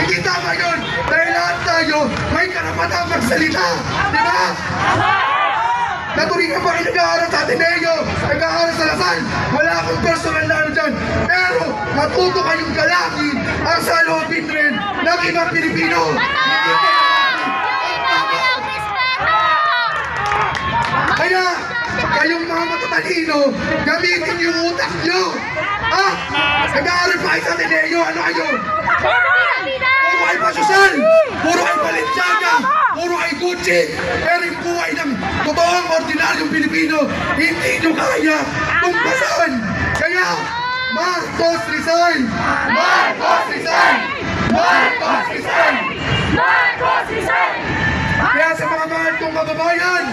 Hindi tama yun. Dahil lahat tayo may karapatang magsalita. Di ba? Naturingan pa kayo nag-aaral sa Ateneo, nag-aaral sa Lasal. Wala akong personal na ano dyan. Pero matuto kayong galangin ang salubin rin ng ibang Pilipino. Hindi ko kaya, kayong mga matatalino, gamitin yung utak nyo. Ha? Nag-aaral pa kayo sa Ateneo, ano kayo? Puro kayo pasosyal, puro kayo Balenciaga, puro kayo Gucci. Pero yung buhay ng totoong ordinaryong Pilipino, hindi nyo kaya tumpasan. Kaya, Marcos resign! Marcos resign! Marcos resign! Marcos resign! Kaya sa mga mahal kong kababayan,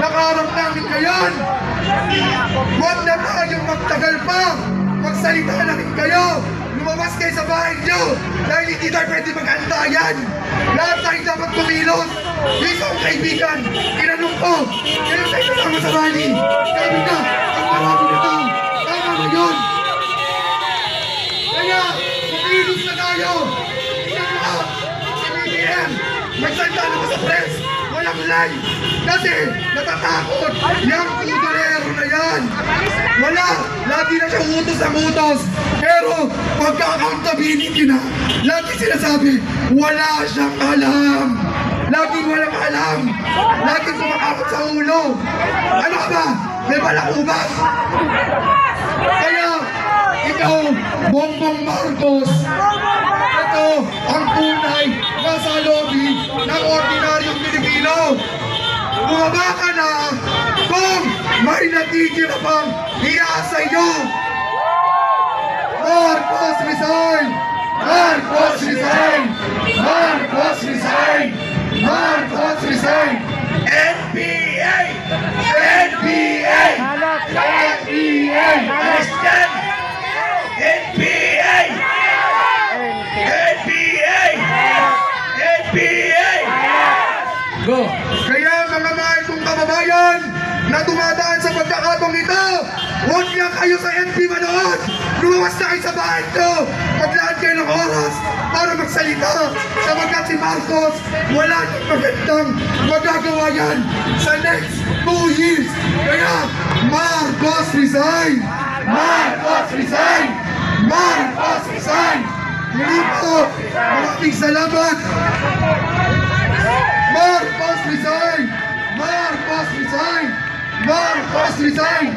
nakaharap namin ngayon, huwag na tayong magtagal pa, magsalita na rin kayo, lumabas kayo sa bahay nyo, dahil hindi tayo pwede mag-antayan. Lahat tayo dapat kumilos. Ikaw ang kaibigan, tinanong ko, kailan tayo kasama sa bali? Sabi na, ang marami na tao, tama na yun. Kaya, kumilos na tayo. Tingnan mo ka, sa BBM, magsalita naman sa press, walang live. Kasi natatakot, yung tudorero na yan. Wala, lagi na siya utos ang utos. Pero pagka-accountability na, lagi sinasabi, wala siyang alam. Laging walang alam. Laging kumakapot sa ulo. Ano ka ba? May balakubas. Kaya, ikaw, Bongbong Marcos, ito ang tunay na salobi ng ordinaryong Pilipino. Bumaba ka na kung may natitira pang hiya sa iyo. Marcos resign! Marcos resign! Marcos resign! Marcos resign! NPA! NPA! NPA! Christian! NPA! NPA! NPA! Go! Kaya mga mahal kong kababayan na dumadaan sa pagkakatong ito, huwag niya kayo sa NP manood! Lumawas na kayo sa bahay nyo! Maglaan kayo ng oras para magsalita sapagkat si Marcos wala nang magandang magagawa yan sa next 2 years! Kaya Marcos resign! Marcos resign! Marcos resign! Muli po, maraming salamat! Marcos resign! Marcos resign! Marcos resign!